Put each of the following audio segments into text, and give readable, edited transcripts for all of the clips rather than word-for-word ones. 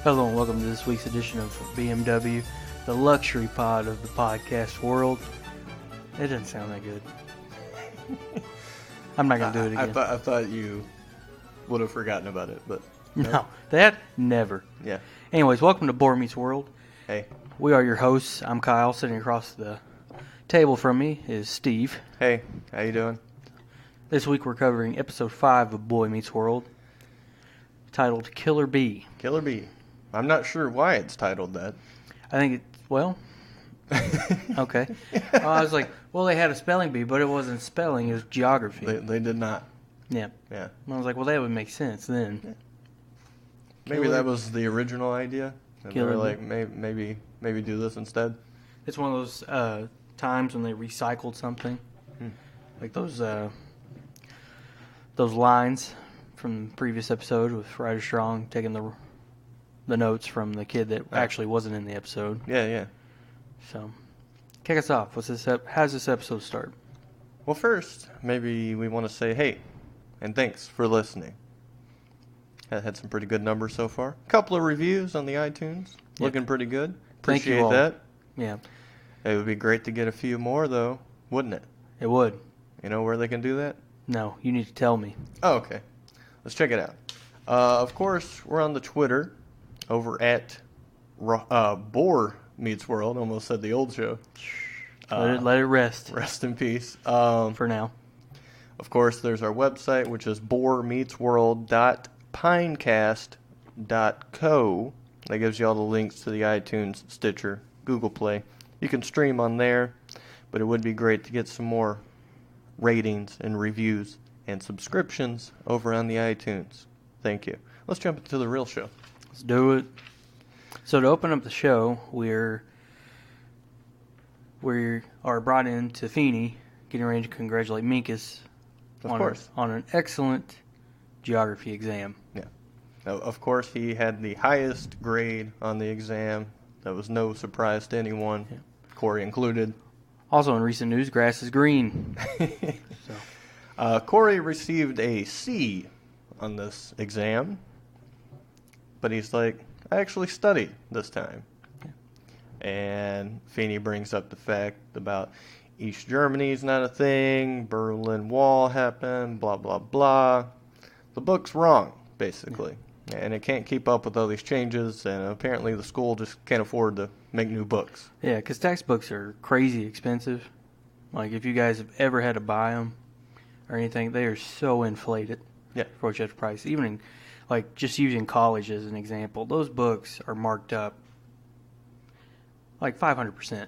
Hello and welcome to this week's edition of BMW, the luxury pod of the podcast world. It doesn't sound that good. I'm not going to do it again. I thought you would have forgotten about it, but... No, that never. Yeah. Anyways, welcome to Boar Meets World. Hey. We are your hosts. I'm Kyle. Sitting across the table from me is Steve. Hey, how you doing? This week we're covering episode 5 of Boy Meets World, titled Killer Bee. Killer Bee. I'm not sure why it's titled that. I think okay. I was like, well, they had a spelling bee, but it wasn't spelling, it was geography. They did not. Yeah. Yeah. I was like, well, that would make sense then. Yeah. Maybe that was the original idea. And they were like, maybe do this instead. It's one of those times when they recycled something. Like those lines from the previous episode with Ryder Strong taking the notes from the kid that actually wasn't in the episode. Yeah. So, kick us off. How's this episode start? Well, first, maybe we want to say hey, and thanks for listening. Had some pretty good numbers so far. A couple of reviews on the iTunes. Looking pretty good. Appreciate that. Yeah. It would be great to get a few more, though, wouldn't it? It would. You know where they can do that? No, you need to tell me. Oh, okay. Let's check it out. Of course, we're on the Twitter over at Boar Meets World. Almost said the old show. Let it rest. Rest in peace. For now. Of course, there's our website, which is boarmeetsworld.pinecast.co. That gives you all the links to the iTunes, Stitcher, Google Play. You can stream on there, but it would be great to get some more ratings and reviews and subscriptions over on the iTunes. Thank you. Let's jump into the real show. Let's do it. So to open up the show, we are brought in to Feeney, getting ready to congratulate Minkus on an excellent geography exam. Yeah. Of course, he had the highest grade on the exam. That was no surprise to anyone, Cory included. Also in recent news, grass is green. Cory received a C on this exam, but he's like, I actually studied this time. Yeah. And Feeney brings up the fact about East Germany's not a thing, Berlin Wall happened, blah, blah, blah. The book's wrong, basically. Yeah. And it can't keep up with all these changes, and apparently the school just can't afford to make new books. Yeah, because textbooks are crazy expensive. Like, if you guys have ever had to buy them or anything, they are so inflated for what you have to price. Even just using college as an example, those books are marked up like 500%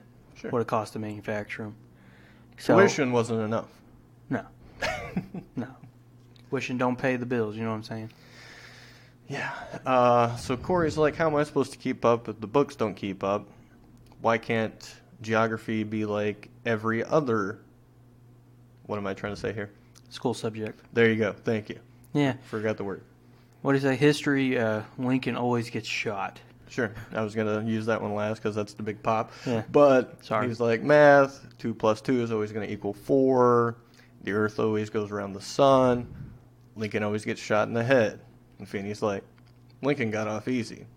what it costs to manufacture them. So, tuition wasn't enough. No. No. Tuition don't pay the bills, you know what I'm saying? Yeah. So Cory's like, how am I supposed to keep up if the books don't keep up? Why can't geography be like every other, what am I trying to say here? School subject. There you go. Thank you. Yeah. Forgot the word. What do you say? History, Lincoln always gets shot. Sure. I was going to use that one last because that's the big pop. Yeah. But he's like, math, 2 plus 2 is always going to equal 4. The earth always goes around the sun. Lincoln always gets shot in the head. And Feeney's like, Lincoln got off easy.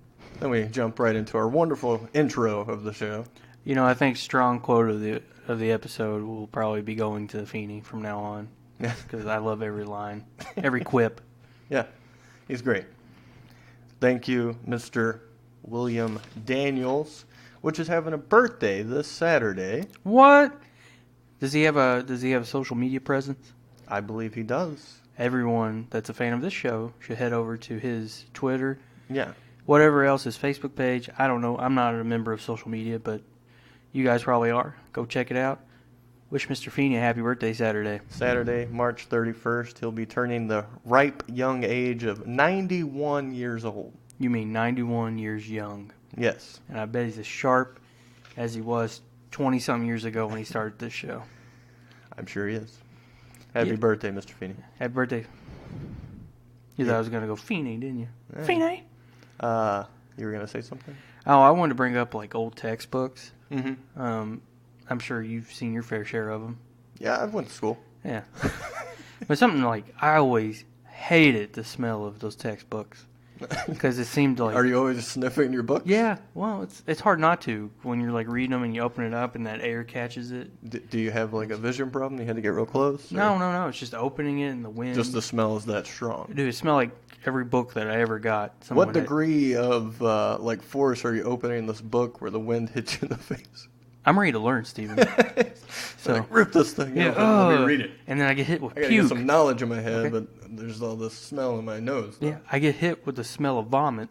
Then we jump right into our wonderful intro of the show. You know, I think strong quote of the episode will probably be going to Feeney from now on. Yeah. Because I love every line, every quip. Yeah, he's great. Thank you, Mr. William Daniels, which is having a birthday this Saturday. What? Does he have a social media presence? I believe he does. Everyone that's a fan of this show should head over to his Twitter. Yeah. Whatever else, his Facebook page. I don't know. I'm not a member of social media, but you guys probably are. Go check it out. Wish Mr. Feeney a happy birthday Saturday. Saturday, March 31st. He'll be turning the ripe young age of 91 years old. You mean 91 years young? Yes. And I bet he's as sharp as he was 20-something years ago when he started this show. I'm sure he is. Happy birthday, Mr. Feeney. Happy birthday. You thought I was going to go Feeney, didn't you? Yeah. Feeney? You were going to say something? Oh, I wanted to bring up old textbooks. Mm-hmm. I'm sure you've seen your fair share of them. Yeah, I went to school. Yeah. But something I always hated the smell of those textbooks. because it seemed like. Are you always sniffing your books? Yeah, well, it's hard not to when you're like reading them and you open it up and that air catches it. Do you have like a vision problem? You had to get real close? Or? No. It's just opening it and the wind. Just the smell is that strong. Dude, it smelled like every book that I ever got. What degree of like force are you opening this book where the wind hits you in the face? I'm ready to learn, Steven. So like, rip this thing out. Let me read it. And then I get hit with puke. I get some knowledge in my head, but there's all this smell in my nose. Yeah, I get hit with the smell of vomit.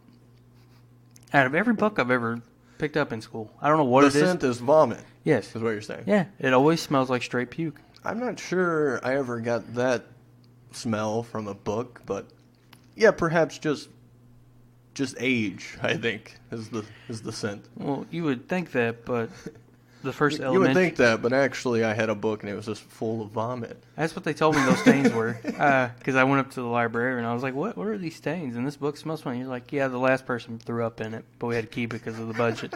Out of every book I've ever picked up in school. I don't know what it is. The scent is vomit. Yes. Is what you're saying. Yeah, it always smells like straight puke. I'm not sure I ever got that smell from a book, but yeah, perhaps just age, I think, is the scent. Well, you would think that, but the first You would think that, but actually I had a book and it was just full of vomit. That's what they told me those stains were. Because I went up to the library and I was like, what are these stains? And this book smells funny. He's like, yeah, the last person threw up in it, but we had to keep it because of the budget.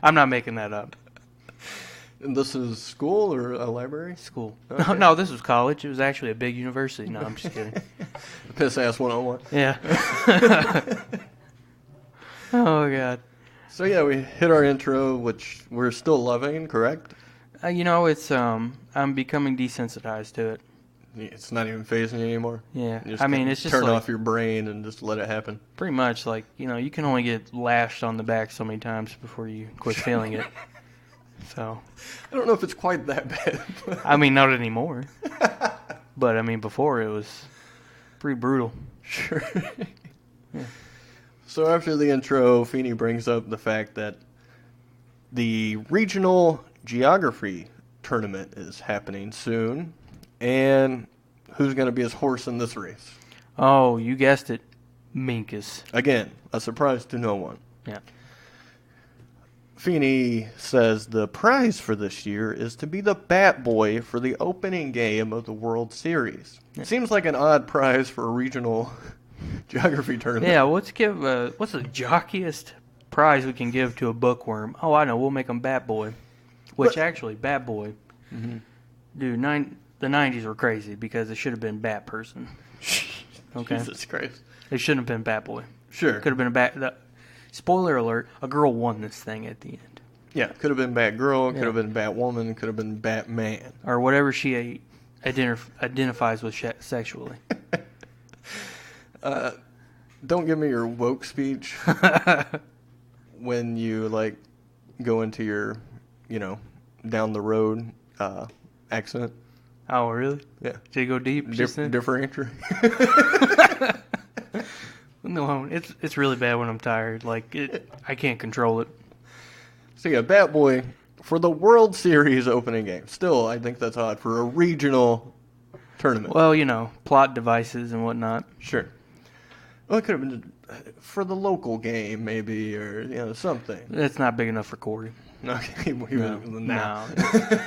I'm not making that up. And this is school or a library? School. Okay. No, this was college. It was actually a big university. No, I'm just kidding. Piss ass 101. Yeah. Oh, God. So, yeah, we hit our intro, which we're still loving, correct? It's, I'm becoming desensitized to it. It's not even phasing you anymore? Yeah. It's just turn off your brain and just let it happen. Pretty much, you can only get lashed on the back so many times before you quit feeling it. So. I don't know if it's quite that bad. Not anymore. But, before it was pretty brutal. Sure. Yeah. So after the intro, Feeney brings up the fact that the regional geography tournament is happening soon. And who's going to be his horse in this race? Oh, you guessed it. Minkus. Again, a surprise to no one. Yeah. Feeney says the prize for this year is to be the bat boy for the opening game of the World Series. Yeah. Seems like an odd prize for a regional geography tournament. Yeah, what's the jockiest prize we can give to a bookworm? Oh, I know, we'll make him Bat Boy. Actually, Bat Boy, dude, the 90s were crazy because it should have been Bat Person. Okay? Jesus Christ. It shouldn't have been Bat Boy. Sure. Could have been a Bat... Spoiler alert, a girl won this thing at the end. Yeah, could have been Bat Girl, could have been Bat Woman, could have been Batman. Or whatever she identifies with sexually. Don't give me your woke speech when you, go into your, down the road accent. Oh, really? Yeah. Did you go deep? Differentiate. No, it's really bad when I'm tired. I can't control it. So, yeah, Bat Boy for the World Series opening game. Still, I think that's odd for a regional tournament. Well, plot devices and whatnot. Sure. Well, it could have been for the local game, maybe, or, something. It's not big enough for Cory. Okay, no.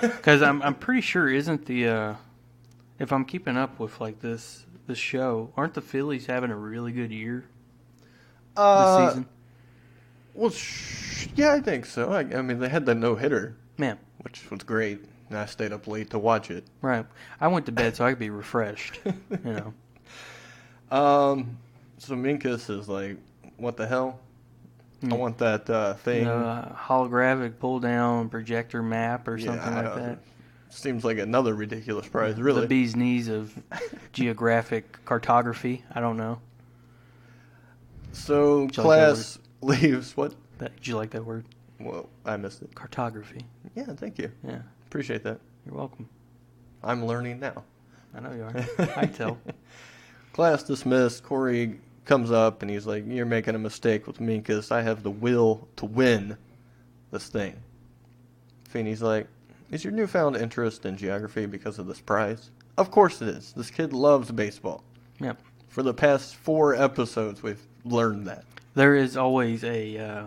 Because I'm pretty sure isn't the if I'm keeping up with this show, aren't the Phillies having a really good year this season? Well, yeah, I think so. They had the no-hitter, which was great. And I stayed up late to watch it. Right. I went to bed so I could be refreshed. So Minkus is like, what the hell? I want that thing. Holographic pull-down projector map or something like that. Seems like another ridiculous prize, really. The bee's knees of geographic cartography. I don't know. So class leaves. What? Did you like that word? Well, I missed it. Cartography. Yeah, thank you. Yeah. Appreciate that. You're welcome. I'm learning now. I know you are. I can tell. Class dismissed. Cory comes up and he's like, "You're making a mistake with Minkus. I have the will to win this thing." Feeney's like, "Is your newfound interest in geography because of this prize?" Of course it is. This kid loves baseball. Yep. For the past 4 episodes, we've learned that. There is always a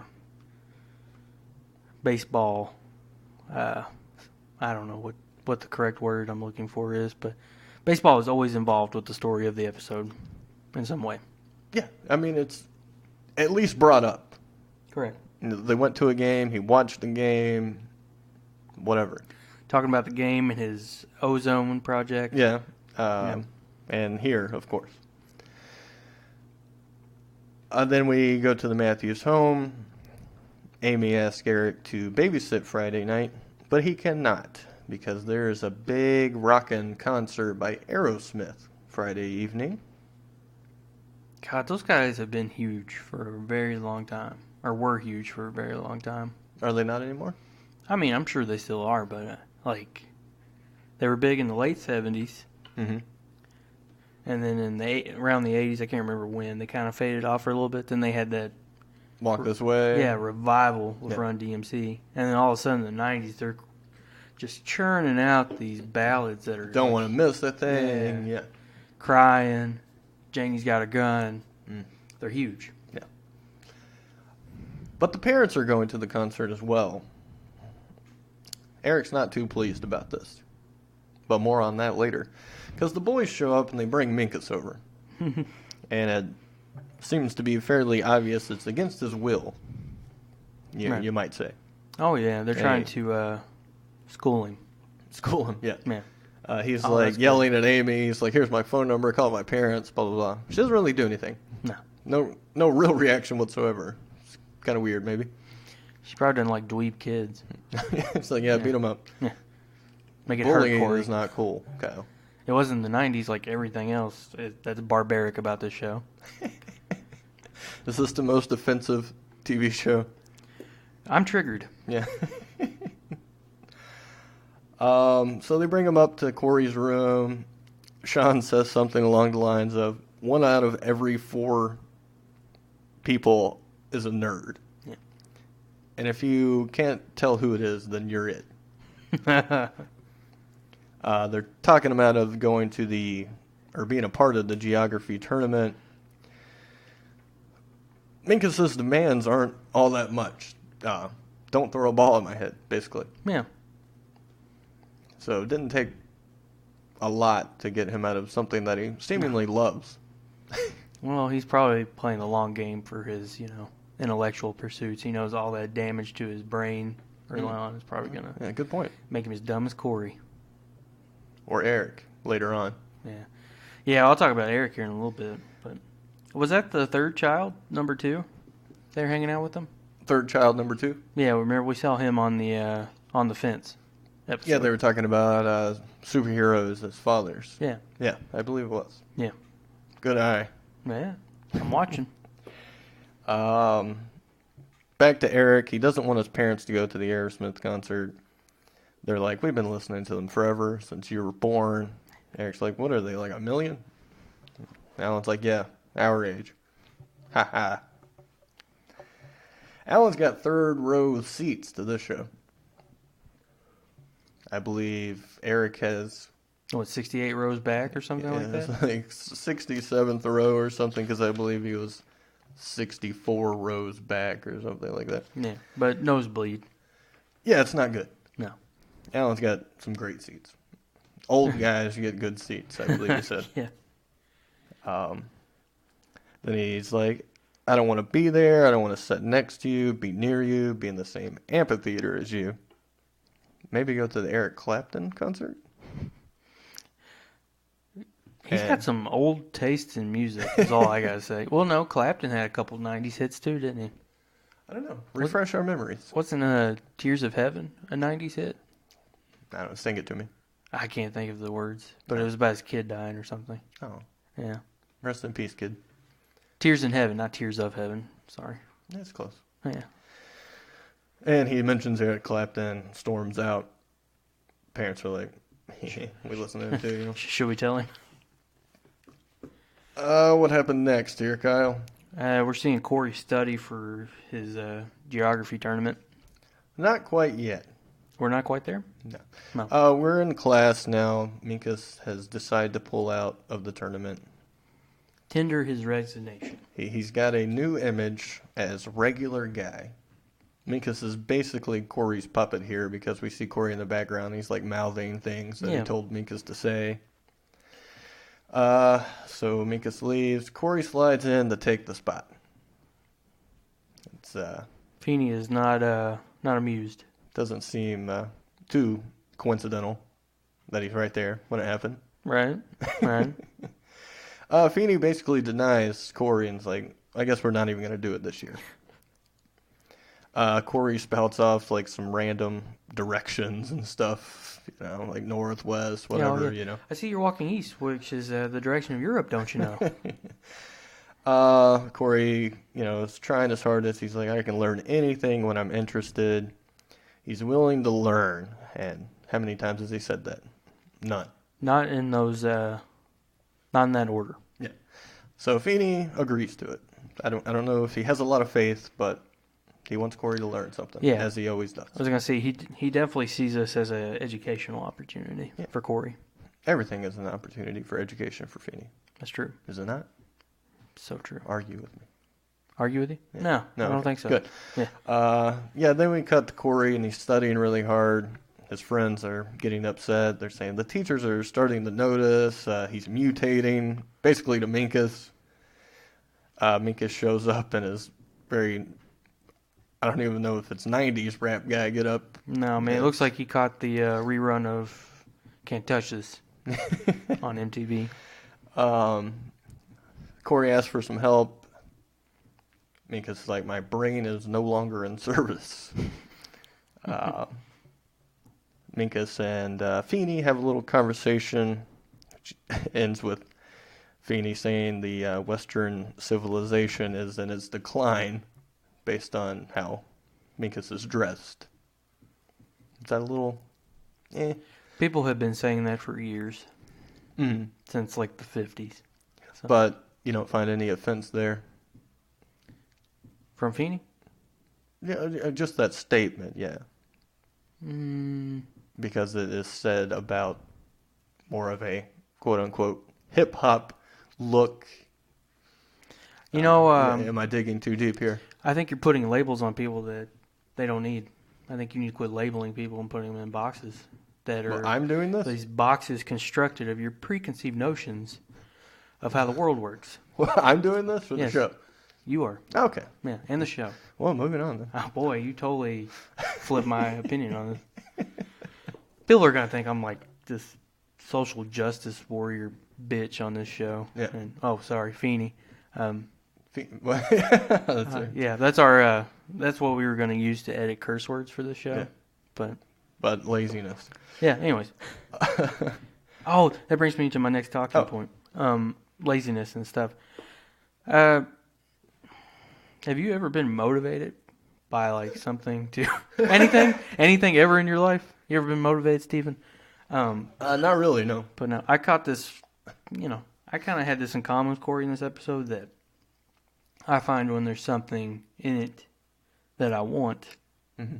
baseball, I don't know what the correct word I'm looking for is, but baseball is always involved with the story of the episode in some way. Yeah, it's at least brought up. Correct. They went to a game, he watched the game, whatever. Talking about the game and his ozone project. Yeah. And here, of course. Then we go to the Matthews home. Amy asks Eric to babysit Friday night, but he cannot because there is a big rockin' concert by Aerosmith Friday evening. God, those guys have been huge for a very long time. Or were huge for a very long time. Are they not anymore? I mean, I'm sure they still are, but, they were big in the late 70s. Mm-hmm. And then around the 80s, I can't remember when, they kind of faded off for a little bit. Then they had that... Walk This Way. Yeah, revival with Run DMC. And then all of a sudden, in the 90s, they're just churning out these ballads that are... Don't want to miss that thing. Yeah. Crying. Janie's Got a Gun. They're huge. Yeah. But the parents are going to the concert as well. Eric's not too pleased about this. But more on that later. Because the boys show up and they bring Minkus over. And it seems to be fairly obvious it's against his will. Yeah, you might say. Oh, yeah. They're trying to school him. School him, yeah. Yeah. He's yelling at Amy. He's like, here's my phone number. Call my parents, blah, blah, blah. She doesn't really do anything. No real reaction whatsoever. It's kind of weird, maybe. She probably doesn't like dweeb kids. It's like, beat them up. Yeah. Make it Bullying hurt, Cory. is not cool, Kyle. It wasn't the 90s like everything else. That's barbaric about this show. Is this the most offensive TV show? I'm triggered. Yeah. So they bring him up to Cory's room. Sean says something along the lines of, 1 out of every 4 people is a nerd. Yeah. And if you can't tell who it is, then you're it. They're talking him out of going to being a part of the geography tournament. Minkus's demands aren't all that much. Don't throw a ball at my head, basically. Yeah. So it didn't take a lot to get him out of something that he seemingly loves. Well, he's probably playing the long game for his, intellectual pursuits. He knows all that damage to his brain early on is probably going to good point. Make him as dumb as Cory. Or Eric later on. Yeah. Yeah, I'll talk about Eric here in a little bit. But was that the third child, number 2? They were hanging out with him? Third child, number 2? Yeah, remember we saw him on the fence episode. Yeah, they were talking about superheroes as fathers. Yeah. Yeah, I believe it was. Yeah. Good eye. Yeah, I'm watching. Back to Eric. He doesn't want his parents to go to the Aerosmith concert. They're like, we've been listening to them forever, since you were born. Eric's like, what are they, like 1 million? Alan's like, yeah, our age. Ha ha. Alan's got third row seats to this show. I believe Eric has... 68 rows back or something like that? It's like 67th row or something, because I believe he was 64 rows back or something like that. Yeah, but nosebleed. Yeah, it's not good. No. Alan's got some great seats. Old guys get good seats, I believe he said. Yeah. Then he's like, I don't want to be there. I don't want to sit next to you, be near you, be in the same amphitheater as you. Maybe go to the Eric Clapton concert? He's got some old tastes in music, is all I got to say. Well, no, Clapton had a couple 90s hits too, didn't he? I don't know. Refresh our memories. Wasn't Tears of Heaven a 90s hit? I don't know. Sing it to me. I can't think of the words, but it was about his kid dying or something. Oh. Yeah. Rest in peace, kid. Tears in Heaven, not Tears of Heaven. Sorry. That's close. Yeah. And he mentions Eric Clapton, storms out. Parents are like, we listen to him too, you know. Should we tell him? What happened next here, Kyle? We're seeing Cory study for his geography tournament. Not quite yet. We're not quite there? No. We're in class now. Minkus has decided to pull out of the tournament. Tender his resignation. He's got a new image as regular guy. Minkus is basically Cory's puppet here because we see Cory in the background. He's like mouthing things that he told Minkus to say. So Minkus leaves. Cory slides in to take the spot. It's Feeney is not amused. Doesn't seem too coincidental that he's right there when it happened. Right. Feeney basically denies Cory and's like, I guess we're not even going to do it this year. Cory spouts off like some random directions and stuff, like northwest, whatever, I see you're walking east, which is the direction of Europe, don't you know? Cory, is trying his hardest. He's like, I can learn anything when I'm interested. He's willing to learn. And how many times has he said that? None. Not in those, not in that order. Yeah. So Feeney agrees to it. I don't know if he has a lot of faith, but he wants Cory to learn something, as he always does. I was going to say, he definitely sees this as an educational opportunity for Cory. Everything is an opportunity for education for Feeney. That's true. Is it not? So true. Argue with me. Argue with you? Yeah. No, I don't think so. Good. Yeah. Then we cut to Cory, and he's studying really hard. His friends are getting upset. They're saying the teachers are starting to notice. He's mutating, basically to Minkus. Minkus shows up and is very... I don't even know if it's 90s rap guy get up. No, man. It looks like he caught the rerun of Can't Touch This on MTV. Cory asks for some help. Minkus is like, my brain is no longer in service. Minkus and Feeney have a little conversation, which ends with Feeney saying the Western civilization is in its decline based on how Minkus is dressed. Is that a little... People have been saying that for years. Mm-hmm. Since like the 50s. So. But you don't find any offense there? From Feeney? Yeah, just that statement, yeah. Mm. Because it is said about more of a quote-unquote hip-hop look. Am I digging too deep here? I think you're putting labels on people that they don't need. I think you need to quit labeling people and putting them in boxes that are... Well, I'm doing this? These boxes constructed of your preconceived notions of how the world works. Well, I'm doing this for the show? You are. Okay. Yeah, and the show. Well, moving on then. Oh, boy, you totally flipped my opinion on this. People are going to think I'm like this social justice warrior bitch on this show. Yeah. And, sorry, Feeney. Yeah, that's our. That's what we were going to use to edit curse words for this show. Yeah. But laziness. Yeah. Anyways. That brings me to my next talking point. Laziness and stuff. Have you ever been motivated by like something to anything ever in your life? You ever been motivated, Stephen? Not really, no. But no, I caught this. I kind of had this in common with Cory in this episode that I find when there's something in it that I want, mm-hmm.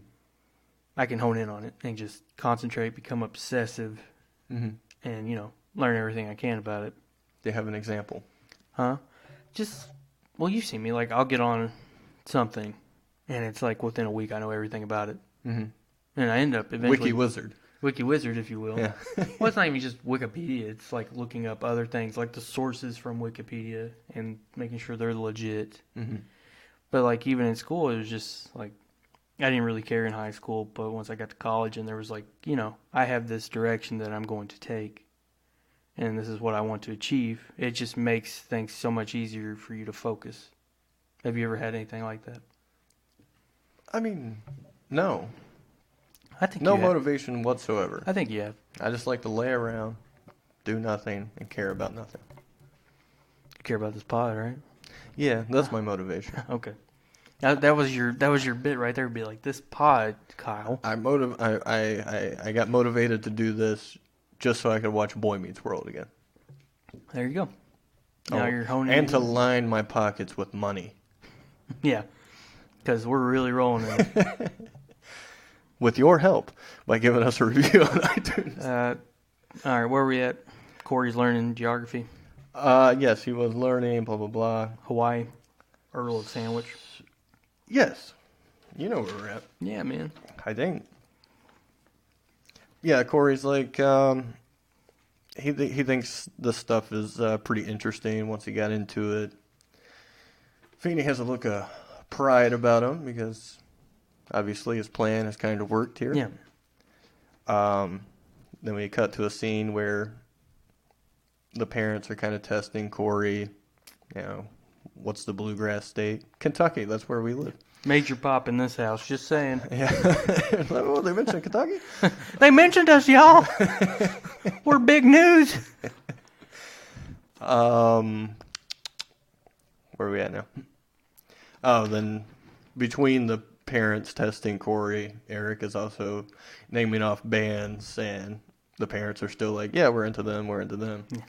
I can hone in on it and just concentrate, become obsessive, mm-hmm. and learn everything I can about it. Do you have an example? Huh? You've seen me. Like, I'll get on something, and it's like within a week I know everything about it. Mm-hmm. And I end up eventually... Wiki Wizard, if you will. Yeah. Well, it's not even just Wikipedia. It's like looking up other things, like the sources from Wikipedia and making sure they're legit. Mm-hmm. But, like, even in school, it was just, like, I didn't really care in high school, but once I got to college and there was, like, I have this direction that I'm going to take, and this is what I want to achieve, it just makes things so much easier for you to focus. Have you ever had anything like that? I mean, no. I think no motivation whatsoever. I think you have. I just like to lay around, do nothing, and care about nothing. You care about this pod, right? Yeah, that's my motivation. Okay. That was your bit right there. Be like, this pod, Kyle. I got motivated to do this just so I could watch Boy Meets World again. There you go. Now you're honing and to line my pockets with money. Yeah, because we're really rolling in it. With your help by giving us a review on iTunes. All right, where are we at? Cory's learning geography. Yes, he was learning, blah, blah, blah. Hawaii, Earl of Sandwich. Yes. You know where we're at. Yeah, man. I think. Yeah, Cory's like, he thinks this stuff is pretty interesting once he got into it. Feeney has a look of pride about him because... obviously, his plan has kind of worked here. Yeah. Then we cut to a scene where the parents are kind of testing Cory. what's the bluegrass state? Kentucky. That's where we live. Major pop in this house, just saying. Yeah. Oh, they mentioned Kentucky? They mentioned us, y'all. We're big news. Where are we at now? Oh, then between the parents testing Cory, Eric is also naming off bands, and the parents are still like, yeah, we're into them. Yeah.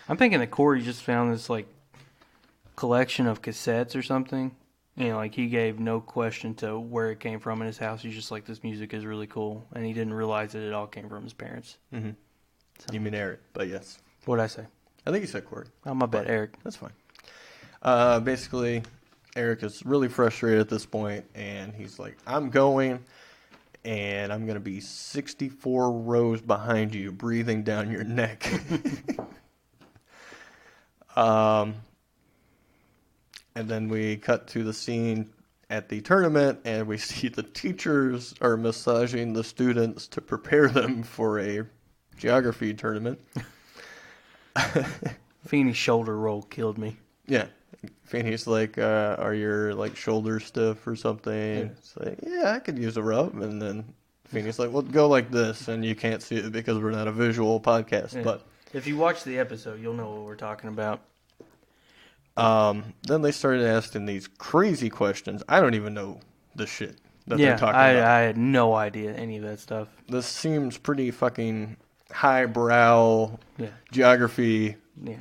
I'm thinking that Cory just found this, like, collection of cassettes or something. You know, like, he gave no question to where it came from in his house. He's just like, this music is really cool. And he didn't realize that it all came from his parents. Mm-hmm. So. You mean Eric, but yes. What'd I say? I think you said Cory. Oh, my bad, Eric. That's fine. Basically, Eric is really frustrated at this point, and he's like, I'm going, and I'm going to be 64 rows behind you, breathing down your neck. And then we cut to the scene at the tournament, and we see the teachers are massaging the students to prepare them for a geography tournament. Feeney's shoulder roll killed me. Yeah. Feeney's like, are your like shoulders stiff or something? Yeah. It's like, yeah, I could use a rub. And then Feeney's like, well, go like this. And you can't see it because we're not a visual podcast. Yeah. But if you watch the episode, you'll know what we're talking about. Then they started asking these crazy questions. I don't even know the shit that they're talking about. I had no idea any of that stuff. This seems pretty fucking highbrow geography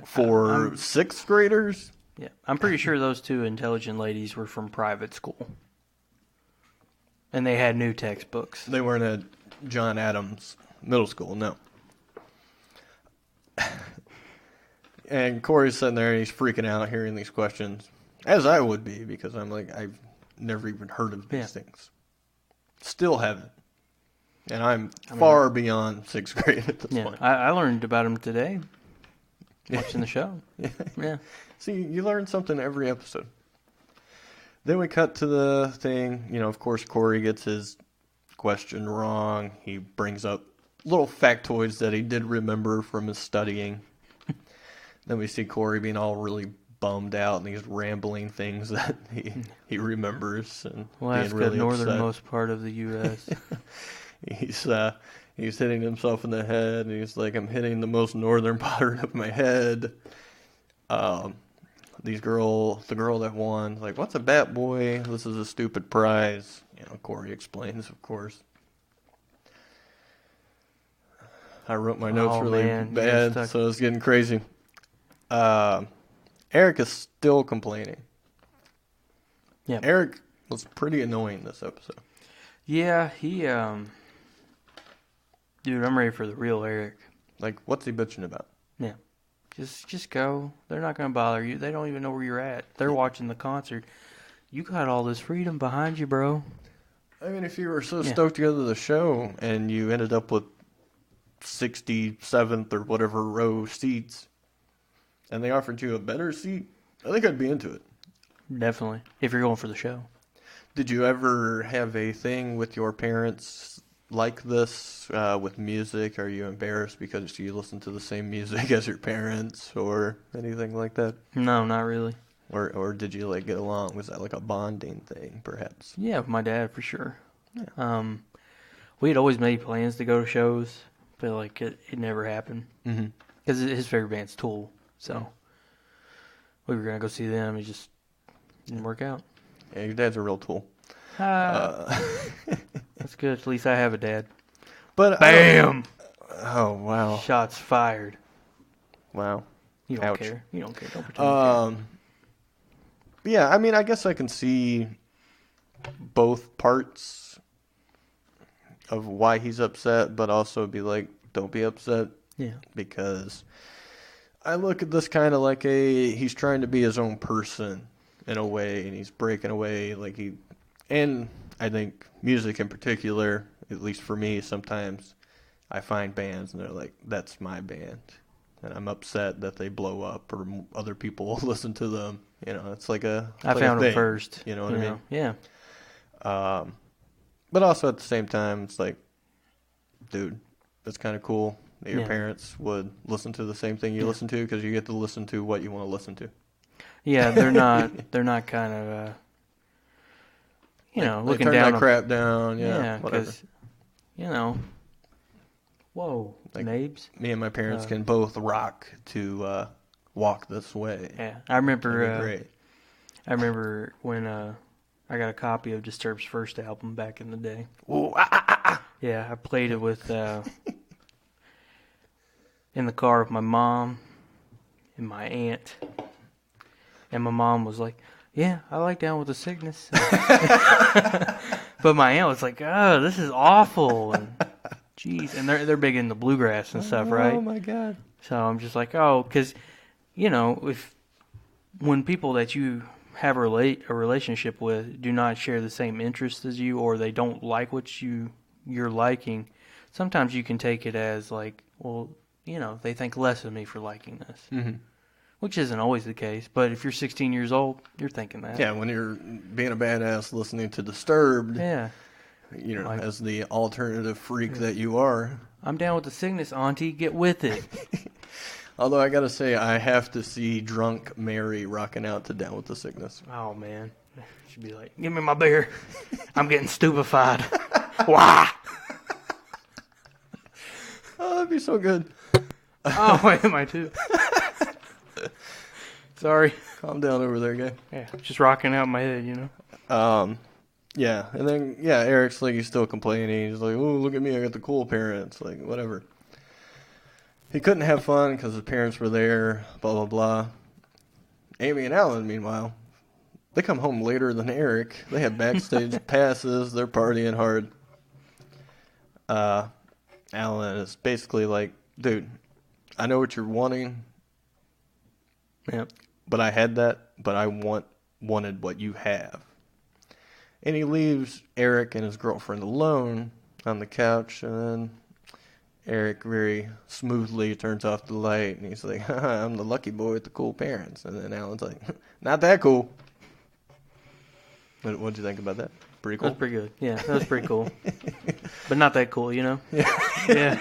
for sixth graders. Yeah, I'm pretty sure those two intelligent ladies were from private school. And they had new textbooks. They weren't at John Adams Middle School, no. And Cory's sitting there and he's freaking out hearing these questions. As I would be, because I'm like, I've never even heard of these things. Still haven't. And I'm far beyond sixth grade at this point. I learned about them today, watching the show. Yeah. See, you learn something every episode. Then we cut to the thing. You know, of course, Cory gets his question wrong. He brings up little factoids that he did remember from his studying. Then we see Cory being all really bummed out and he's rambling things that he remembers and Alaska, being really northernmost upset. Part of the U.S. He's hitting himself in the head. And he's like, I'm hitting the most northern part of my head. The girl that won, like, what's a bat boy? This is a stupid prize. You know, Cory explains, of course. I wrote my notes bad, so it's getting crazy. Eric is still complaining. Yeah. Eric was pretty annoying this episode. Yeah, dude, I'm ready for the real Eric. Like, what's he bitching about? Yeah. Just go. They're not going to bother you. They don't even know where you're at. They're watching the concert. You got all this freedom behind you, bro. I mean, if you were so stoked to go to the show and you ended up with 67th or whatever row seats, and they offered you a better seat, I think I'd be into it. Definitely, if you're going for the show. Did you ever have a thing with your parents like this with music? Are you embarrassed because you listen to the same music as your parents or anything like that? No, not really. Or did you like get along? Was that like a bonding thing, perhaps? Yeah, with my dad for sure. Yeah. We had always made plans to go to shows, but like it never happened because his favorite band's Tool. So we were gonna go see them. It just didn't work out. Yeah, your dad's a real tool. That's good. At least I have a dad. But bam! Oh wow! Shots fired. Wow. You don't care. You don't care. Don't pretend you care. Yeah, I mean, I guess I can see both parts of why he's upset, but also be like, don't be upset. Yeah. Because I look at this kind of like he's trying to be his own person in a way, and he's breaking away and I think music in particular, at least for me, sometimes I find bands and they're like, that's my band. And I'm upset that they blow up or other people listen to them. You know, it's like I found them first. You know what I mean? Yeah. But also at the same time, it's like, dude, that's kind of cool that your parents would listen to the same thing you listen to because you get to listen to what you want to listen to. Yeah, they're not. They're not kind of. Looking they turn down. That crap down. Yeah, whatever. Because whoa, Like, Nabes. Me and my parents can both rock to Walk This Way. Yeah, I remember. That'd be great. I remember when I got a copy of Disturbed's first album back in the day. Ooh, Yeah, I played it with in the car with my mom and my aunt, and my mom was like, "Yeah, I like Down with the Sickness," but my aunt was like, "Oh, this is awful," and jeez, and they're big into bluegrass and stuff, right? Oh my god! So I'm just like, oh, because when people that you have a relationship with do not share the same interests as you, or they don't like what you're liking, sometimes you can take it as like, well, they think less of me for liking this, which isn't always the case. But if you're 16 years old, you're thinking that. Yeah, when you're being a badass listening to Disturbed, Yeah, as the alternative freak that you are. I'm down with the sickness, Auntie. Get with it. Although I gotta say, I have to see drunk Mary rocking out to Down with the Sickness. Oh man, she'd be like, "Give me my beer. I'm getting stupefied." Why? Oh, that'd be so good. Oh, wait, am I too? Sorry. Calm down over there, guy. Yeah, just rocking out in my head, Yeah, and then Eric's like, he's still complaining. He's like, "Oh, look at me, I got the cool parents." Like, whatever. He couldn't have fun because his parents were there. Blah blah blah. Amy and Alan, meanwhile, they come home later than Eric. They have backstage passes. They're partying hard. Alan is basically like, "Dude, I know what you're wanting. Yep. But I had that. But I wanted what you have." And he leaves Eric and his girlfriend alone on the couch, and then Eric very smoothly turns off the light, and he's like, "Haha, I'm the lucky boy with the cool parents." And then Alan's like, "Not that cool." What'd you think about that? Pretty cool? That was pretty good. Yeah, that was pretty cool. But not that cool, Yeah. Yeah.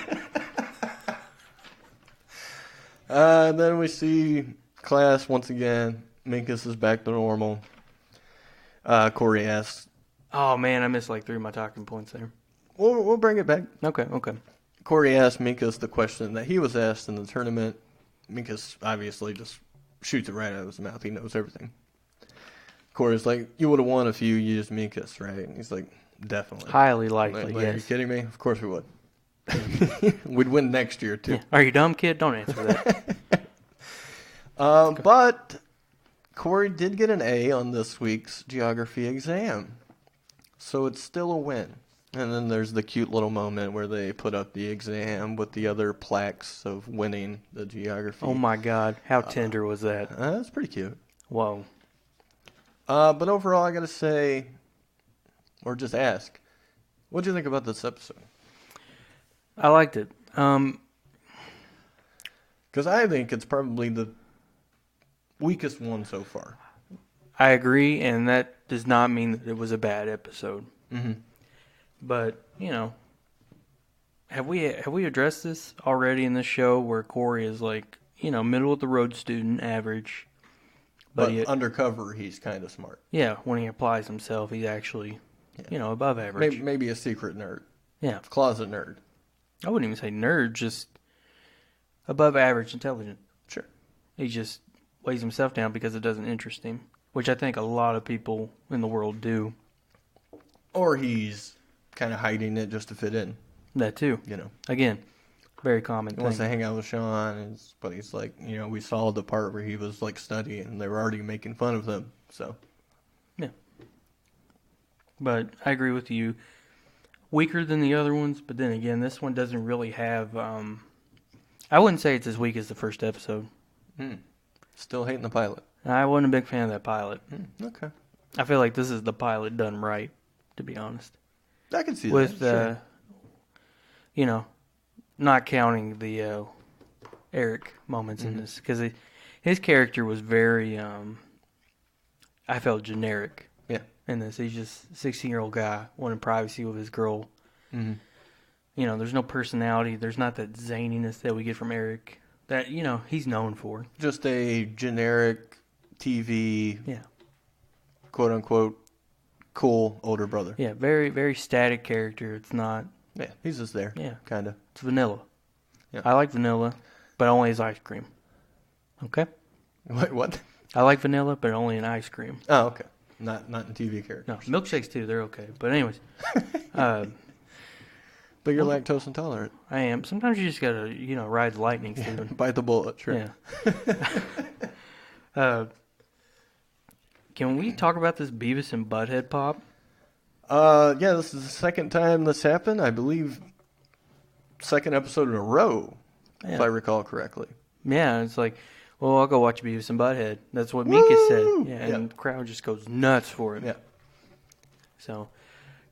Then we see class once again. Minkus is back to normal. Cory asks, Oh, man, I missed like 3 of my talking points there. we'll bring it back. Okay. Cory asked Minkus the question that he was asked in the tournament. Minkus obviously just shoots it right out of his mouth. He knows everything. Cory's like, "You would have won if you used Minkus, right?" And he's like, "Definitely. Highly likely, Like, yes. Are you kidding me? Of course we would. We'd win next year, too." Yeah. Are you dumb, kid? Don't answer that. But Cory did get an A on this week's geography exam. So it's still a win. And then there's the cute little moment where they put up the exam with the other plaques of winning the geography. Oh, my God. How tender was that? That's pretty cute. Whoa. But overall, I got to say, or just ask, what do you think about this episode? I liked it. Because I think it's probably the weakest one so far. I agree, and that does not mean that it was a bad episode. Mm-hmm. But, have we addressed this already in this show where Cory is like, middle of the road student, average. But undercover, he's kind of smart. Yeah, when he applies himself, he's actually, above average. Maybe a secret nerd. Yeah. Closet nerd. I wouldn't even say nerd, just above average intelligent. Sure. He just weighs himself down because it doesn't interest him, which I think a lot of people in the world do. Or he's kind of hiding it just to fit in. That too. Again, very common He wants to hang out with Sean, but he's like, we saw the part where he was like studying, and they were already making fun of him. So. Yeah. But I agree with you. Weaker than the other ones, but then again, this one doesn't really have. I wouldn't say it's as weak as the first episode. Still hating the pilot. I wasn't a big fan of that pilot. Okay. I feel like this is the pilot done right, to be honest. I can see with, that. Sure. Not counting the Eric moments in this, because his character was very, I felt generic. Yeah. In this, he's just a 16-year-old guy wanting privacy with his girl. Mm-hmm. There's no personality. There's not that zaniness that we get from Eric that he's known for. Just a generic TV, Yeah. quote unquote, cool older brother. Yeah, very, very static character. It's not. Yeah, he's just there. Yeah. Kind of. It's vanilla. Yeah. I like vanilla, but only as ice cream. Okay? Wait, what? I like vanilla, but only in ice cream. Oh, okay. Not in TV characters. No, milkshakes too. They're okay. But anyways. But you're lactose intolerant. I am. Sometimes you just gotta, ride the lightning, Steven. Bite the bullet, sure. Yeah. Can we talk about this Beavis and Butthead pop? Yeah, this is the second time this happened. I believe second episode in a row, if I recall correctly. Yeah, it's like, well, I'll go watch Beavis and Butthead. That's what Mika said. Yeah, and the crowd just goes nuts for it. Yeah. So,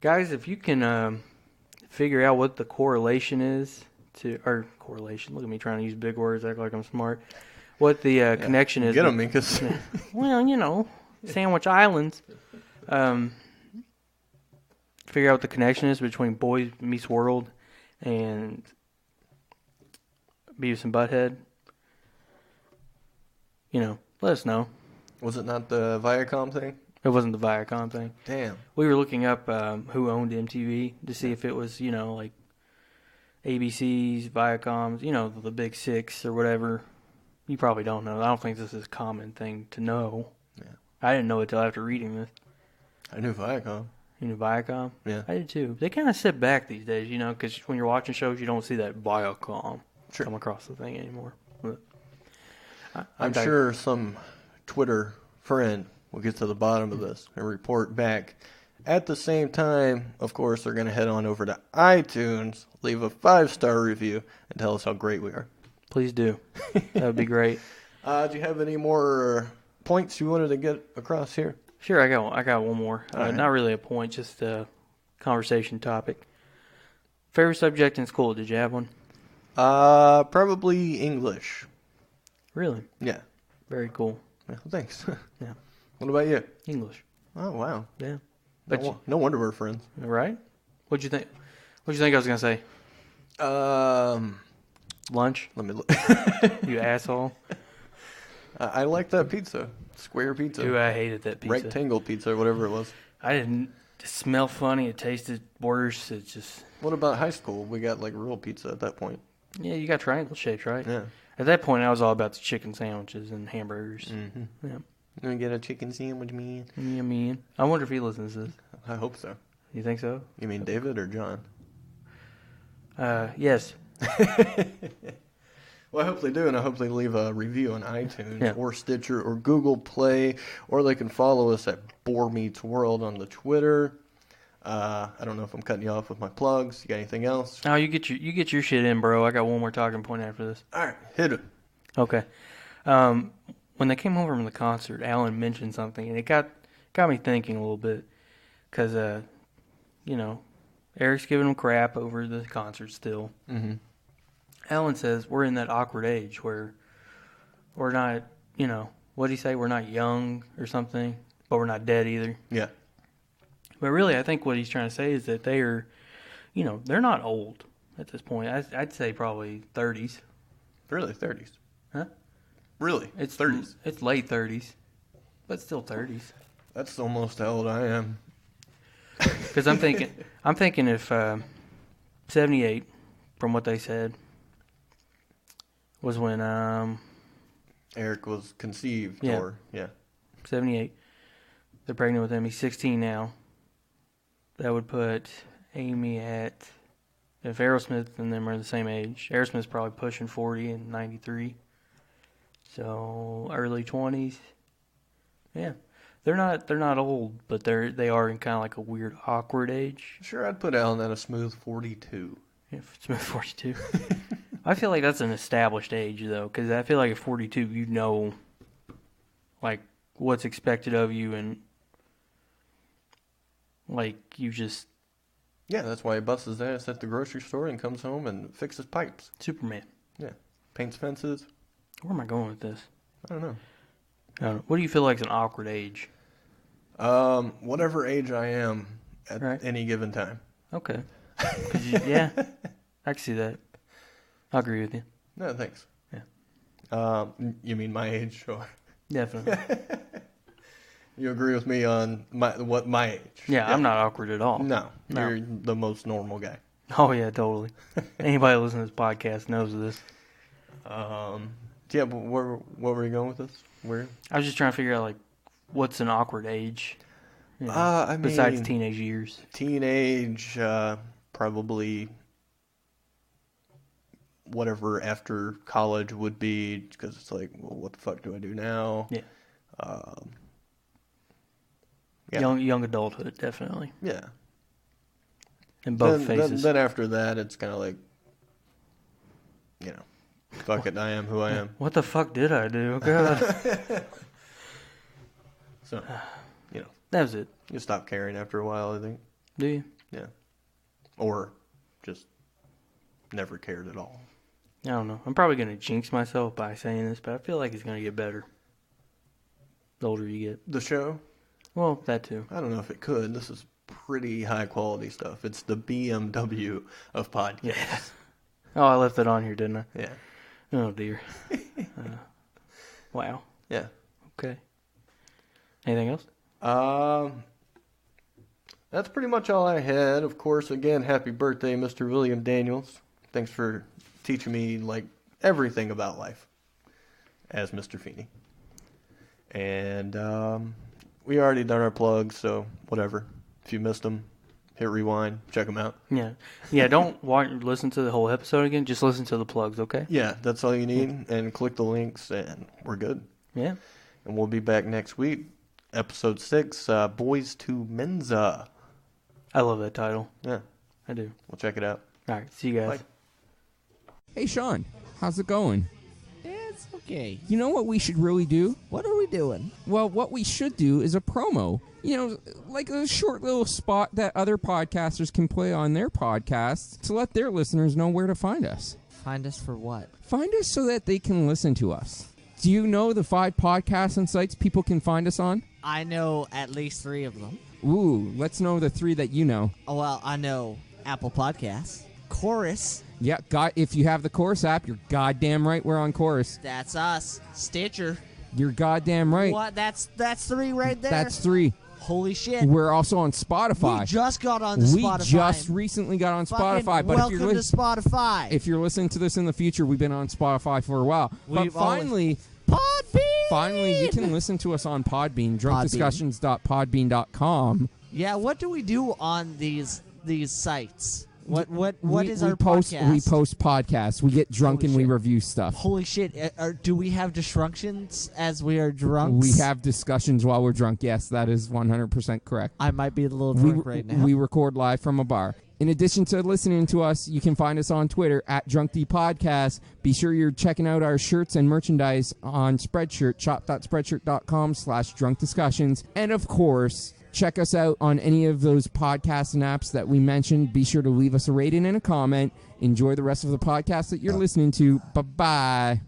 guys, if you can figure out what the correlation is or correlation, look at me trying to use big words, act like I'm smart. What the connection is. Get them, Minkus. Well, Sandwich Islands. Figure out what the connection is between Boy Meets World and Beavis and Butthead. Let us know. Was it not the Viacom thing? It wasn't the Viacom thing. Damn. We were looking up who owned MTV to see if it was, like ABC's, Viacom's, the big six or whatever. You probably don't know. I don't think this is a common thing to know. Yeah. I didn't know it till after reading this. I knew Viacom. You knew Viacom? Yeah. I did too. They kind of sit back these days, because when you're watching shows, you don't see that Viacom come across the thing anymore. But I'm sure some Twitter friend will get to the bottom of this and report back. At the same time, of course, they're going to head on over to iTunes, leave a 5-star review, and tell us how great we are. Please do. That would be great. Do you have any more points you wanted to get across here? Sure, I got one more. Right. Not really a point, just a conversation topic. Favorite subject in school? Did you have one? Probably English. Really? Yeah. Very cool. Yeah, thanks. Yeah. What about you? English. Oh, wow. Yeah. No wonder we're friends. Right? What'd you think? What'd you think I was gonna say? Lunch. Let me look. You asshole. I like that pizza. Square pizza. Dude, I hated that pizza. Rectangle pizza, whatever it was. I didn't. It smelled funny. It tasted worse. It just. What about high school? We got like real pizza at that point. Yeah, you got triangle shapes, right? Yeah. At that point, I was all about the chicken sandwiches and hamburgers. Mm-hmm. Yeah. You want to get a chicken sandwich, man? Yeah, man. I wonder if he listens to this. I hope so. You think so? You mean David or John? Yes. Well, I hope they do, and I hope they leave a review on iTunes or Stitcher or Google Play, or they can follow us at Boar Meets World on the Twitter. I don't know if I'm cutting you off with my plugs. You got anything else? Oh, you get your shit in, bro. I got one more talking point after this. All right, hit it. Okay. When they came home from the concert, Alan mentioned something, and it got me thinking a little bit, because Eric's giving him crap over the concert still. Mm-hmm. Alan says we're in that awkward age where we're not, what did he say? We're not young or something, but we're not dead either. Yeah. But really, I think what he's trying to say is that they are, they're not old at this point. I'd say probably 30s. Really, 30s? Huh? Really? It's 30s? It's late 30s, but still 30s. That's almost how old I am. Because I'm thinking if 78, from what they said, was when Eric was conceived, yeah. or 78. They're pregnant with him. He's 16 now. That would put Amy at, if Aerosmith and them are the same age, Aerosmith's probably pushing 40 in 93. So early 20s. Yeah. They're not old, but they are in kind of like a weird awkward age. Sure, I'd put Alan at a smooth 42. Yeah, smooth 42. I feel like that's an established age though, because I feel like at 42 like what's expected of you, and like you just. Yeah, that's why he busts his ass at the grocery store and comes home and fixes pipes. Superman. Yeah, paints fences. Where am I going with this? I don't know. What do you feel like is an awkward age? Whatever age I am at any given time. Okay. Yeah, I can see that. I agree with you. No, thanks. Yeah. You mean my age? Sure. Definitely. You agree with me on my age? Yeah, I'm not awkward at all. No, you're the most normal guy. Oh, yeah, totally. Anybody listening to this podcast knows this. Yeah, but what were you going with this? Where? I was just trying to figure out, like, what's an awkward age? You know, I mean, besides teenage years. Teenage, probably whatever after college would be, because it's like, well, what the fuck do I do now? Yeah. Yeah. Young adulthood, definitely. Yeah. In both phases. Then after that, it's kind of like, you know, fuck it, I am who I am. What the fuck did I do? God. So, you know. That was it. You stop caring after a while, I think. Do you? Yeah. Or just never cared at all. I don't know. I'm probably going to jinx myself by saying this, but I feel like it's going to get better the older you get. The show? Well, that too. I don't know if it could. This is pretty high quality stuff. It's the BMW of podcasts. Yeah. Oh, I left it on here, didn't I? Yeah. Oh, dear. Wow. Yeah. Okay. Anything else? That's pretty much all I had. Of course, again, happy birthday, Mr. William Daniels. Thanks for teaching me, like, everything about life as Mr. Feeney. And we already done our plugs, so whatever. If you missed them, hit rewind, check them out. Yeah. Yeah, don't listen to the whole episode again. Just listen to the plugs, okay? Yeah, that's all you need. And click the links, and we're good. Yeah. And we'll be back next week. Episode 6, Boys to Mensa. I love that title. Yeah. I do. We'll check it out. All right. See you guys. Bye. Hey, Sean. How's it going? It's okay. You know what we should really do? What are we doing? Well, what we should do is a promo. You know, like a short little spot that other podcasters can play on their podcasts to let their listeners know where to find us. Find us for what? Find us so that they can listen to us. Do you know the 5 podcasts and sites people can find us on? I know at least 3 of them. Ooh, let's know the 3 that you know. Oh, well, I know Apple Podcasts, Chorus. Yeah, if you have the Chorus app, you're goddamn right we're on Chorus. That's us. Stitcher. You're goddamn right. What? That's 3 right there. That's 3. Holy shit. We're also on Spotify. We just got on Spotify. We just recently got on Spotify. But welcome to Spotify. If you're listening to this in the future, we've been on Spotify for a while. But finally, Podbean! you can listen to us on Podbean, drunkdiscussions.podbean.com. Yeah, what do we do on these sites? What is our podcast? We post podcasts. We get drunk and we review stuff. Holy shit. Do we have disjunctions as we are drunk? We have discussions while we're drunk. Yes, that is 100% correct. I might be a little drunk right now. We record live from a bar. In addition to listening to us, you can find us on Twitter at DrunkDPodcast. Be sure you're checking out our shirts and merchandise on Spreadshirt, shop.spreadshirt.com/drunkdiscussions. And of course, check us out on any of those podcasts and apps that we mentioned. Be sure to leave us a rating and a comment. Enjoy the rest of the podcast that you're listening to. Bye-bye.